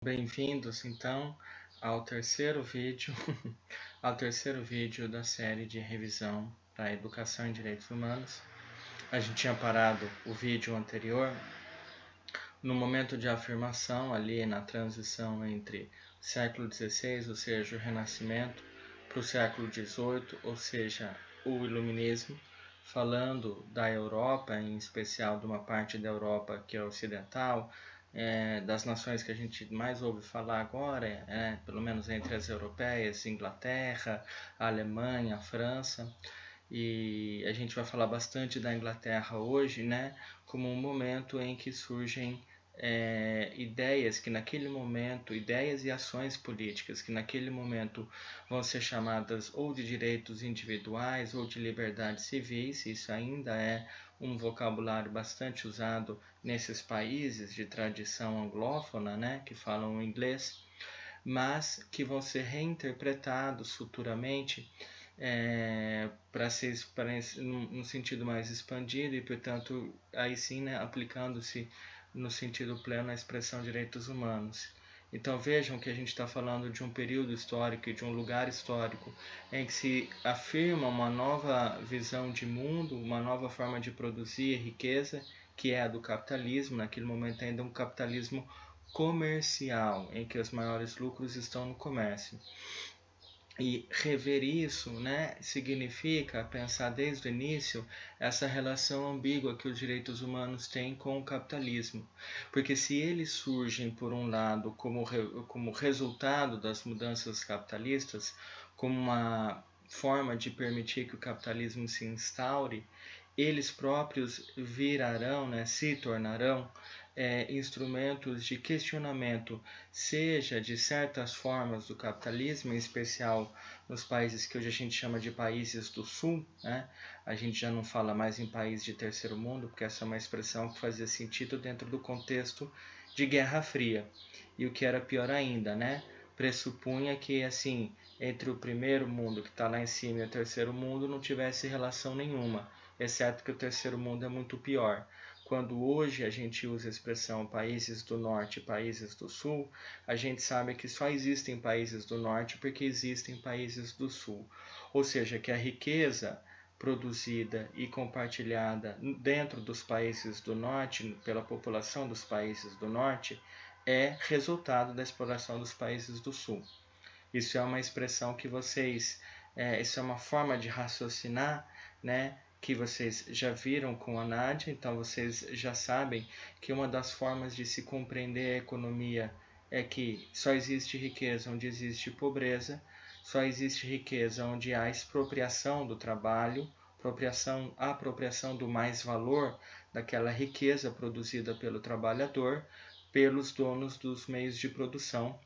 Bem-vindos então ao terceiro vídeo, ao terceiro vídeo da série de revisão para Educação em Direitos Humanos. A gente tinha parado o vídeo anterior no momento de afirmação, ali na transição entre o século XVI, ou seja, o Renascimento, para o século XVIII, ou seja, o Iluminismo, falando da Europa, em especial de uma parte da Europa que é ocidental, das nações que a gente mais ouve falar agora, pelo menos entre as europeias, Inglaterra, a Alemanha, a França, e a gente vai falar bastante da Inglaterra hoje, né, como um momento em que surgem ideias que naquele momento, ideias e ações políticas que naquele momento vão ser chamadas ou de direitos individuais ou de liberdades civis. Isso ainda é um vocabulário bastante usado nesses países de tradição anglófona, né, que falam inglês, mas que vão ser reinterpretados futuramente para num sentido mais expandido e, portanto, aí sim, né, aplicando-se no sentido pleno a expressão direitos humanos. Então vejam que a gente está falando de um período histórico e de um lugar histórico em que se afirma uma nova visão de mundo, uma nova forma de produzir riqueza, que é a do capitalismo, naquele momento ainda um capitalismo comercial, em que os maiores lucros estão no comércio. E rever isso, né, significa pensar desde o início essa relação ambígua que os direitos humanos têm com o capitalismo. Porque se eles surgem, por um lado, como resultado das mudanças capitalistas, como uma forma de permitir que o capitalismo se instaure, eles próprios virarão, né, se tornarão instrumentos de questionamento, seja de certas formas do capitalismo, em especial nos países que hoje a gente chama de países do sul, né? A gente já não fala mais em país de terceiro mundo, porque essa é uma expressão que fazia sentido dentro do contexto de Guerra Fria. E o que era pior ainda, né? Pressupunha que, assim, entre o primeiro mundo que está lá em cima e o terceiro mundo não tivesse relação nenhuma, exceto que o terceiro mundo é muito pior. Quando hoje a gente usa a expressão países do norte e países do sul, a gente sabe que só existem países do norte porque existem países do sul. Ou seja, que a riqueza produzida e compartilhada dentro dos países do norte, pela população dos países do norte, é resultado da exploração dos países do sul. Isso é uma expressão que isso é uma forma de raciocinar, né, que vocês já viram com a Nádia, então vocês já sabem que uma das formas de se compreender a economia é que só existe riqueza onde existe pobreza, só existe riqueza onde há expropriação do trabalho, apropriação do mais-valor daquela riqueza produzida pelo trabalhador, pelos donos dos meios de produção,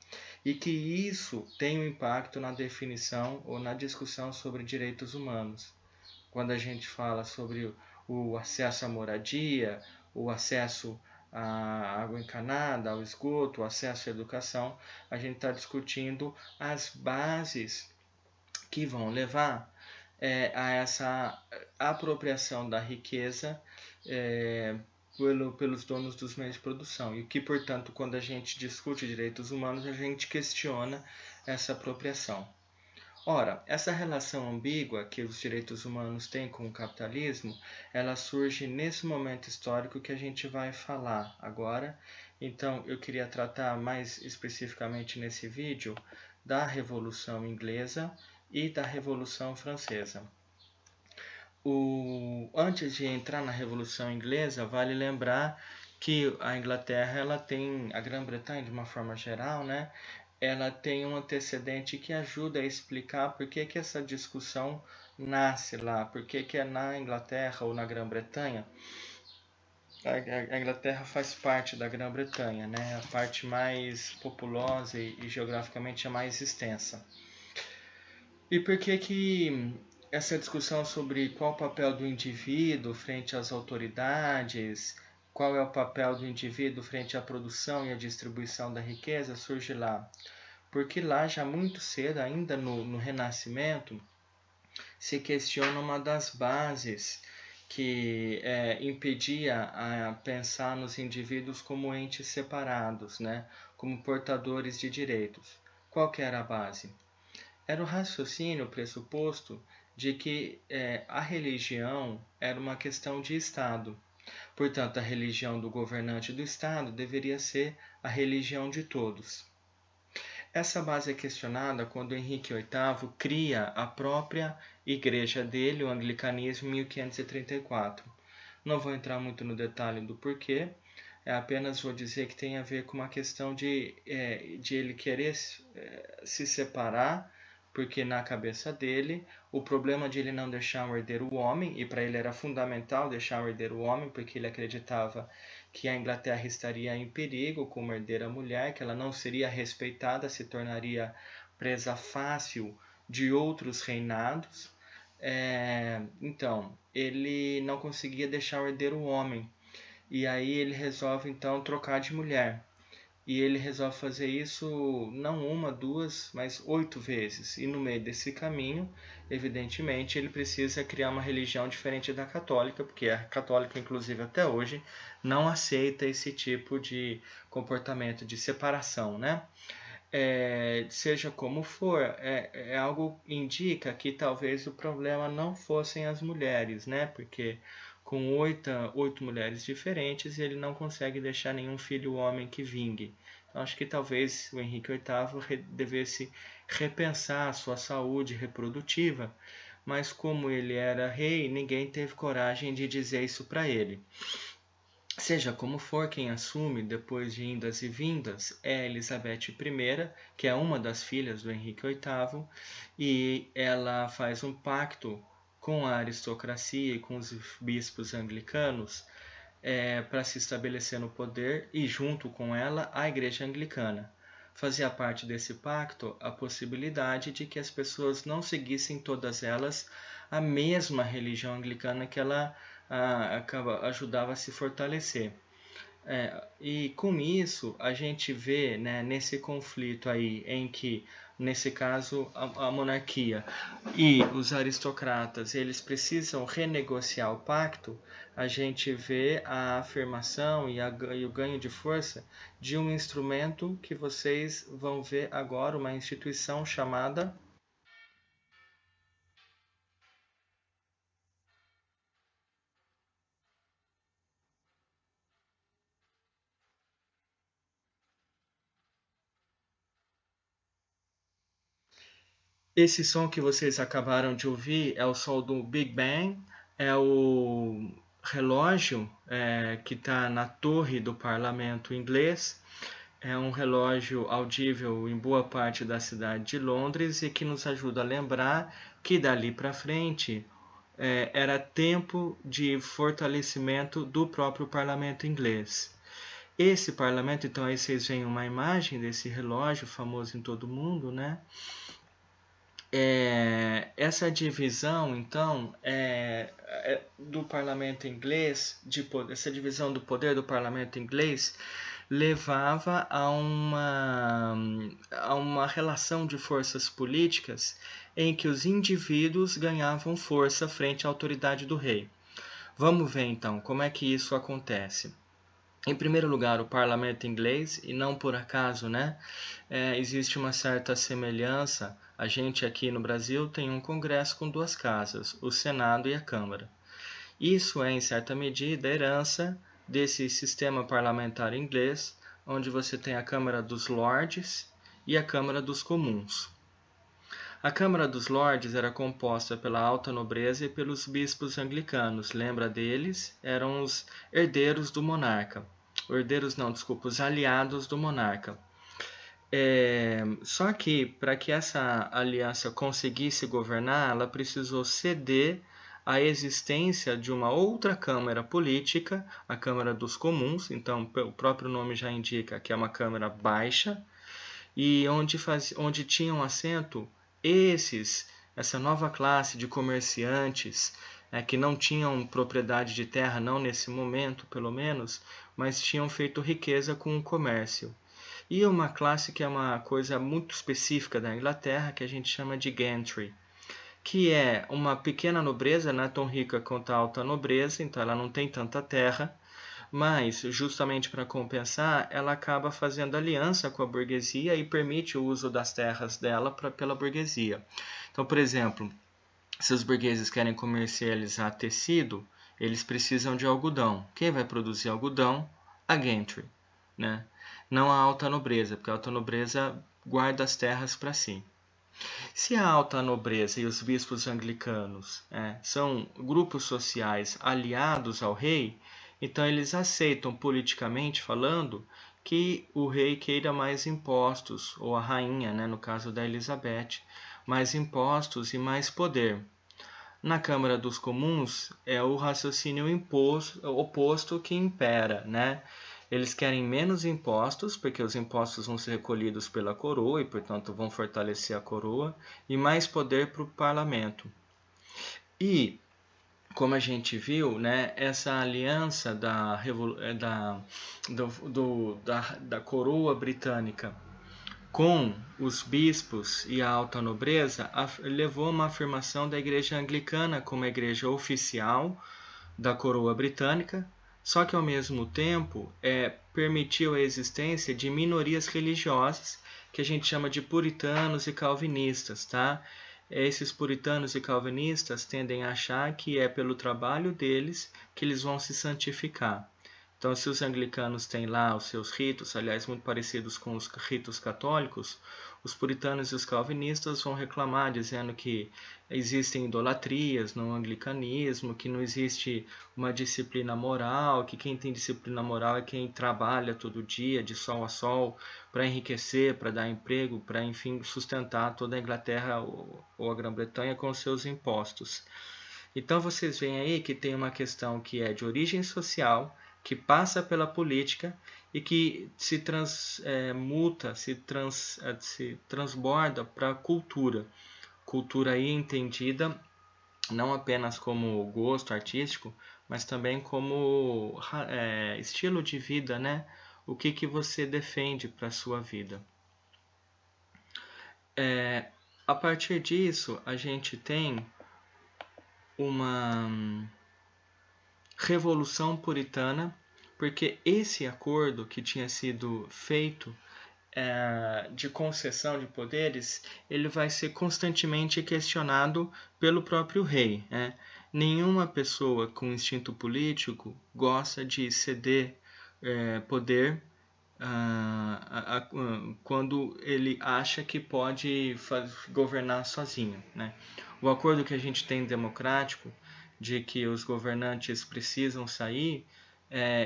e que isso tem um impacto na definição ou na discussão sobre direitos humanos. Quando a gente fala sobre o acesso à moradia, o acesso à água encanada, ao esgoto, o acesso à educação, a gente está discutindo as bases que vão levar a essa apropriação da riqueza pelos donos dos meios de produção. E que, portanto, quando a gente discute direitos humanos, a gente questiona essa apropriação. Ora, essa relação ambígua que os direitos humanos têm com o capitalismo, ela surge nesse momento histórico que a gente vai falar agora. Então, eu queria tratar mais especificamente nesse vídeo da Revolução Inglesa e da Revolução Francesa. Antes de entrar na Revolução Inglesa, vale lembrar que a Inglaterra, a Grã-Bretanha de uma forma geral, né, ela tem um antecedente que ajuda a explicar por que essa discussão nasce lá, por que é na Inglaterra ou na Grã-Bretanha. A Inglaterra faz parte da Grã-Bretanha, né, a parte mais populosa e geograficamente a mais extensa. E por que essa discussão sobre qual o papel do indivíduo frente às autoridades, qual é o papel do indivíduo frente à produção e à distribuição da riqueza surge lá? Porque lá já muito cedo, ainda no Renascimento, se questiona uma das bases que impedia a pensar nos indivíduos como entes separados, né? Como portadores de direitos. Qual que era a base? Era o raciocínio pressuposto de que a religião era uma questão de Estado. Portanto, a religião do governante do Estado deveria ser a religião de todos. Essa base é questionada quando Henrique VIII cria a própria igreja dele, o anglicanismo, em 1534. Não vou entrar muito no detalhe do porquê, apenas vou dizer que tem a ver com uma questão de ele querer se separar, porque na cabeça dele o problema de ele não deixar um herdeiro homem, e para ele era fundamental deixar um herdeiro homem, porque ele acreditava que a Inglaterra estaria em perigo como herdeira mulher, que ela não seria respeitada, se tornaria presa fácil de outros reinados. Então, ele não conseguia deixar o herdeiro homem, e aí ele resolve então trocar de mulher. E ele resolve fazer isso não uma, duas, mas 8 vezes. E no meio desse caminho, evidentemente, ele precisa criar uma religião diferente da católica, porque a católica, inclusive até hoje, não aceita esse tipo de comportamento de separação, né? Seja como for, algo indica que talvez o problema não fossem as mulheres, né? Porque com 8 mulheres diferentes, ele não consegue deixar nenhum filho homem que vingue. Então, acho que talvez o Henrique VIII devesse repensar a sua saúde reprodutiva, mas como ele era rei, ninguém teve coragem de dizer isso para ele. Seja como for, quem assume depois de indas e vindas é Elizabeth I, que é uma das filhas do Henrique VIII, e ela faz um pacto com a aristocracia e com os bispos anglicanos para se estabelecer no poder, e junto com ela a Igreja Anglicana. Fazia parte desse pacto a possibilidade de que as pessoas não seguissem todas elas a mesma religião anglicana que ela ajudava a se fortalecer. E com isso a gente vê, né, nesse conflito aí em que, nesse caso, a monarquia e os aristocratas eles precisam renegociar o pacto, a gente vê a afirmação e o ganho de força de um instrumento que vocês vão ver agora, uma instituição chamada... Esse som que vocês acabaram de ouvir é o som do Big Bang, é o relógio que está na torre do parlamento inglês. É um relógio audível em boa parte da cidade de Londres e que nos ajuda a lembrar que dali para frente era tempo de fortalecimento do próprio parlamento inglês. Esse parlamento, então aí vocês veem uma imagem desse relógio famoso em todo o mundo, né? Essa divisão, então, do parlamento inglês, essa divisão do poder do parlamento inglês levava a uma relação de forças políticas em que os indivíduos ganhavam força frente à autoridade do rei. Vamos ver então como é que isso acontece. Em primeiro lugar, o parlamento inglês, e não por acaso, né? Existe uma certa semelhança. A gente aqui no Brasil tem um congresso com 2 casas, o Senado e a Câmara. Isso é, em certa medida, herança desse sistema parlamentar inglês, onde você tem a Câmara dos Lordes e a Câmara dos Comuns. A Câmara dos Lordes era composta pela alta nobreza e pelos bispos anglicanos. Lembra deles? Eram os herdeiros do monarca. Herdeiros não, desculpa, os aliados do monarca. Só que, para que essa aliança conseguisse governar, ela precisou ceder à existência de uma outra Câmara política, a Câmara dos Comuns. Então, o próprio nome já indica que é uma Câmara baixa, e onde tinham assento essa nova classe de comerciantes que não tinham propriedade de terra, não nesse momento pelo menos, mas tinham feito riqueza com o comércio. E uma classe que é uma coisa muito específica da Inglaterra, que a gente chama de gentry. que é uma pequena nobreza, não é tão rica quanto a alta nobreza, então ela não tem tanta terra, mas justamente para compensar, ela acaba fazendo aliança com a burguesia e permite o uso das terras dela pela burguesia. Então, por exemplo, se os burgueses querem comercializar tecido, eles precisam de algodão. Quem vai produzir algodão? A gentry, né? Não a alta nobreza, porque a alta nobreza guarda as terras para si. Se a alta nobreza e os bispos anglicanos são grupos sociais aliados ao rei, então eles aceitam, politicamente falando, que o rei queira mais impostos, ou a rainha, no caso da Elizabeth, mais impostos e mais poder. Na Câmara dos Comuns é o raciocínio oposto que impera, né? Eles querem menos impostos, porque os impostos vão ser recolhidos pela coroa e, portanto, vão fortalecer a coroa, e mais poder para o parlamento. E, como a gente viu, né, essa aliança da coroa britânica com os bispos e a alta nobreza levou a uma afirmação da Igreja Anglicana como a igreja oficial da coroa britânica, só que ao mesmo tempo permitiu a existência de minorias religiosas que a gente chama de puritanos e calvinistas, tá? Esses puritanos e calvinistas tendem a achar que é pelo trabalho deles que eles vão se santificar. Então, se os anglicanos têm lá os seus ritos, aliás, muito parecidos com os ritos católicos, os puritanos e os calvinistas vão reclamar, dizendo que existem idolatrias no anglicanismo, que não existe uma disciplina moral, que quem tem disciplina moral é quem trabalha todo dia, de sol a sol, para enriquecer, para dar emprego, para, enfim, sustentar toda a Inglaterra ou a Grã-Bretanha com os seus impostos. Então, vocês veem aí que tem uma questão que é de origem social, que passa pela política e que se transborda para a cultura. Cultura aí entendida não apenas como gosto artístico, mas também como estilo de vida, né? O que você defende para a sua vida. A partir disso, a gente tem uma revolução puritana, porque esse acordo que tinha sido feito de concessão de poderes, ele vai ser constantemente questionado pelo próprio rei. Nenhuma pessoa com instinto político gosta de ceder poder quando ele acha que pode governar sozinho, né? O acordo que a gente tem democrático de que os governantes precisam sair,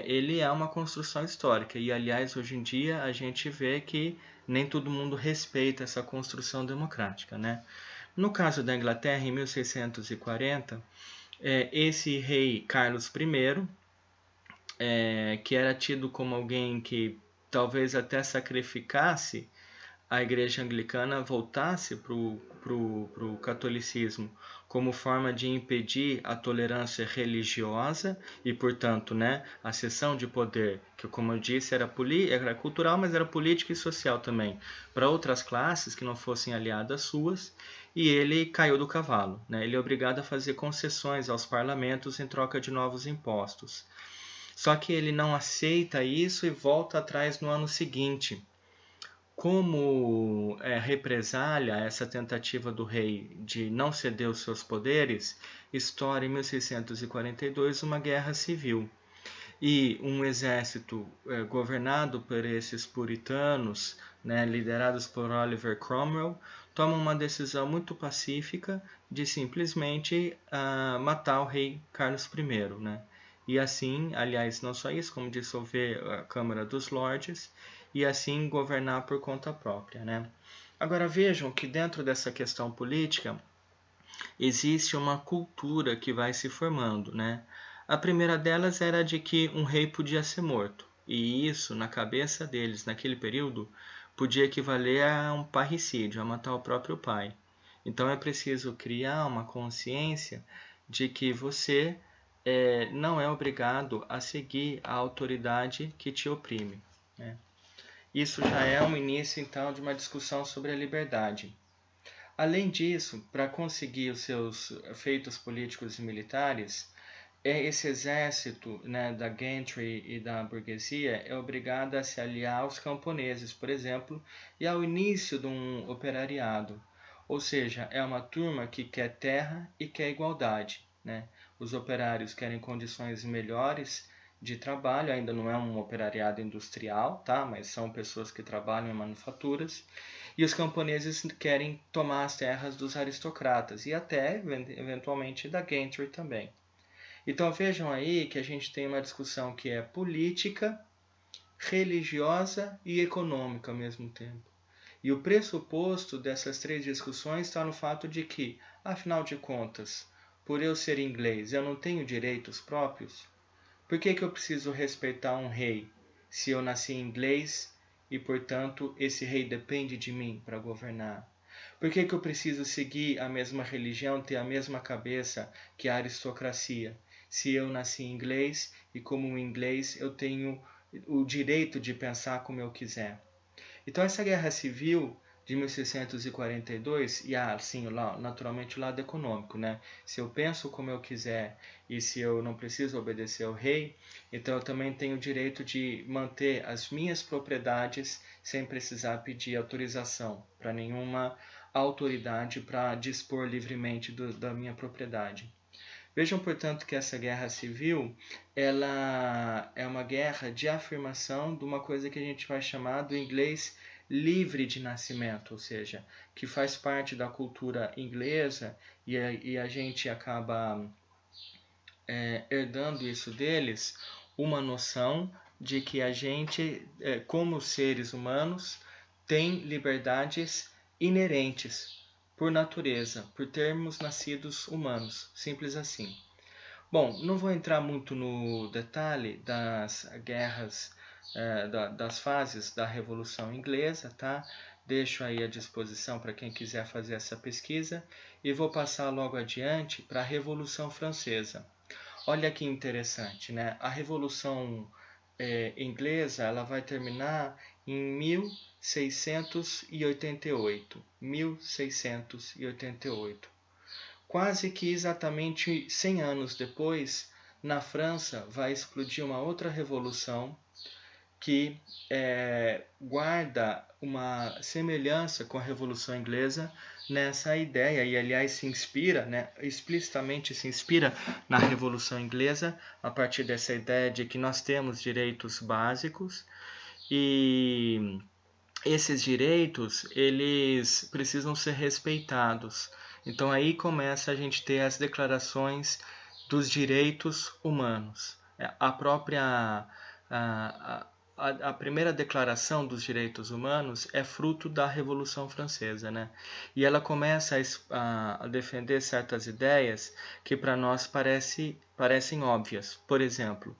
ele é uma construção histórica. E, aliás, hoje em dia a gente vê que nem todo mundo respeita essa construção democrática, né? No caso da Inglaterra, em 1640, esse rei Carlos I, que era tido como alguém que talvez até sacrificasse a igreja anglicana, voltasse para o catolicismo como forma de impedir a tolerância religiosa e, portanto, a cessão de poder, que, como eu disse, era cultural, mas era política e social também, para outras classes que não fossem aliadas suas, e ele caiu do cavalo. Ele é obrigado a fazer concessões aos parlamentos em troca de novos impostos. Só que ele não aceita isso e volta atrás no ano seguinte. Como represália a essa tentativa do rei de não ceder os seus poderes, estoura em 1642 uma guerra civil. E um exército governado por esses puritanos, liderados por Oliver Cromwell, toma uma decisão muito pacífica de simplesmente matar o rei Carlos I. E assim, aliás, não só isso, como dissolver a Câmara dos Lordes e assim governar por conta própria, Agora vejam que dentro dessa questão política existe uma cultura que vai se formando, A primeira delas era de que um rei podia ser morto, e isso, na cabeça deles, naquele período, podia equivaler a um parricídio, a matar o próprio pai. Então é preciso criar uma consciência de que você não é obrigado a seguir a autoridade que te oprime, Isso já é um início, então, de uma discussão sobre a liberdade. Além disso, para conseguir os seus feitos políticos e militares, esse exército, né, da gentry e da burguesia é obrigado a se aliar aos camponeses, por exemplo, e ao início de um operariado. Ou seja, é uma turma que quer terra e quer igualdade, né? Os operários querem condições melhores de trabalho, ainda não é um operariado industrial, tá? Mas são pessoas que trabalham em manufaturas. E os camponeses querem tomar as terras dos aristocratas e até, eventualmente, da gentry também. Então vejam aí que a gente tem uma discussão que é política, religiosa e econômica ao mesmo tempo. E o pressuposto dessas três discussões está no fato de que, afinal de contas, por eu ser inglês, eu não tenho direitos próprios? Por que eu preciso respeitar um rei se eu nasci inglês e, portanto, esse rei depende de mim para governar? Por que eu preciso seguir a mesma religião, ter a mesma cabeça que a aristocracia, se eu nasci inglês e, como um inglês, eu tenho o direito de pensar como eu quiser? Então, essa guerra civil de 1642, e sim, naturalmente o lado econômico, né? Se eu penso como eu quiser e se eu não preciso obedecer ao rei, então eu também tenho o direito de manter as minhas propriedades sem precisar pedir autorização para nenhuma autoridade para dispor livremente da minha propriedade. Vejam, portanto, que essa guerra civil ela é uma guerra de afirmação de uma coisa que a gente vai chamar do inglês livre de nascimento, ou seja, que faz parte da cultura inglesa e a gente acaba herdando isso deles, uma noção de que a gente, como seres humanos, tem liberdades inerentes por natureza, por termos nascidos humanos, simples assim. Bom, não vou entrar muito no detalhe das guerras, das fases da Revolução Inglesa, tá? Deixo aí à disposição para quem quiser fazer essa pesquisa e vou passar logo adiante para a Revolução Francesa. Olha que interessante, né? A Revolução Inglesa ela vai terminar em 1688. 1688. Quase que exatamente 100 anos depois, na França vai explodir uma outra revolução que guarda uma semelhança com a Revolução Inglesa nessa ideia, e aliás se inspira, né, explicitamente se inspira na Revolução Inglesa, a partir dessa ideia de que nós temos direitos básicos e esses direitos eles precisam ser respeitados. Então aí começa a gente ter as declarações dos direitos humanos. A própria a primeira declaração dos direitos humanos é fruto da Revolução Francesa, né? E ela começa a defender certas ideias que para nós parecem óbvias. Por exemplo,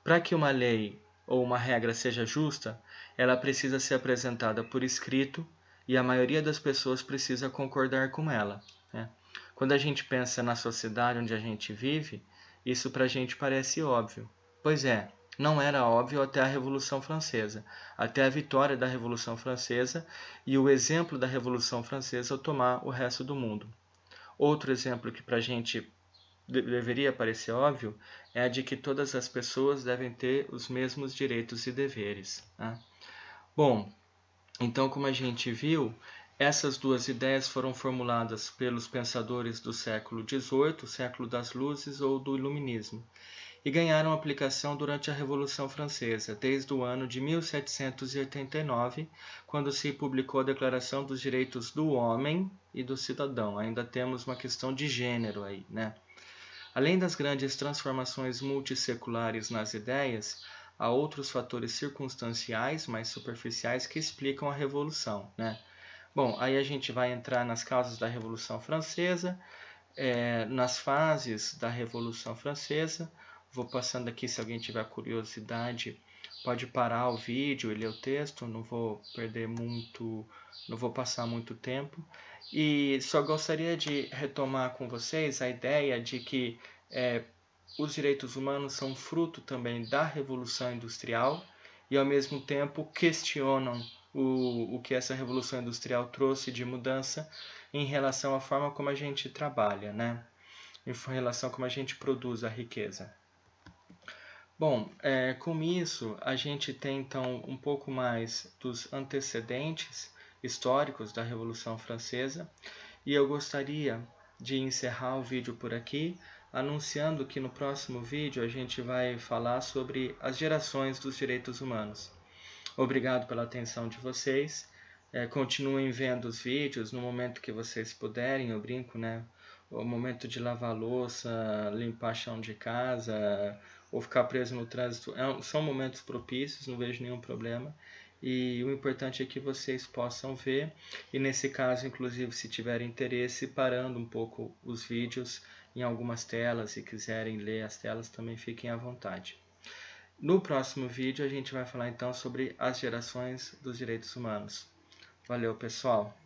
para que uma lei ou uma regra seja justa, ela precisa ser apresentada por escrito e a maioria das pessoas precisa concordar com ela, né? Quando a gente pensa na sociedade onde a gente vive, isso para a gente parece óbvio. Pois é, não era óbvio até a Revolução Francesa, até a vitória da Revolução Francesa e o exemplo da Revolução Francesa tomar o resto do mundo. Outro exemplo que para a gente deveria parecer óbvio é a de que todas as pessoas devem ter os mesmos direitos e deveres, né? Bom, então como a gente viu, essas duas ideias foram formuladas pelos pensadores do século XVIII, século das luzes ou do iluminismo, e ganharam aplicação durante a Revolução Francesa, desde o ano de 1789, quando se publicou a Declaração dos Direitos do Homem e do Cidadão. Ainda temos uma questão de gênero aí, né? Além das grandes transformações multisseculares nas ideias, há outros fatores circunstanciais mais superficiais que explicam a Revolução, né? Bom, aí a gente vai entrar nas causas da Revolução Francesa, nas fases da Revolução Francesa. Vou passando aqui, se alguém tiver curiosidade, pode parar o vídeo e ler o texto, não vou perder muito, não vou passar muito tempo. E só gostaria de retomar com vocês a ideia de que os direitos humanos são fruto também da Revolução Industrial e ao mesmo tempo questionam o que essa Revolução Industrial trouxe de mudança em relação à forma como a gente trabalha, né? Em relação a como a gente produz a riqueza. Bom, com isso a gente tem então um pouco mais dos antecedentes históricos da Revolução Francesa e eu gostaria de encerrar o vídeo por aqui, anunciando que no próximo vídeo a gente vai falar sobre as gerações dos direitos humanos. Obrigado pela atenção de vocês. Continuem vendo os vídeos no momento que vocês puderem, eu brinco, né? O momento de lavar louça, limpar chão de casa, ou ficar preso no trânsito, são momentos propícios, não vejo nenhum problema. E o importante é que vocês possam ver, e nesse caso, inclusive, se tiverem interesse, parando um pouco os vídeos em algumas telas, se quiserem ler as telas, também fiquem à vontade. No próximo vídeo a gente vai falar então sobre as gerações dos direitos humanos. Valeu, pessoal!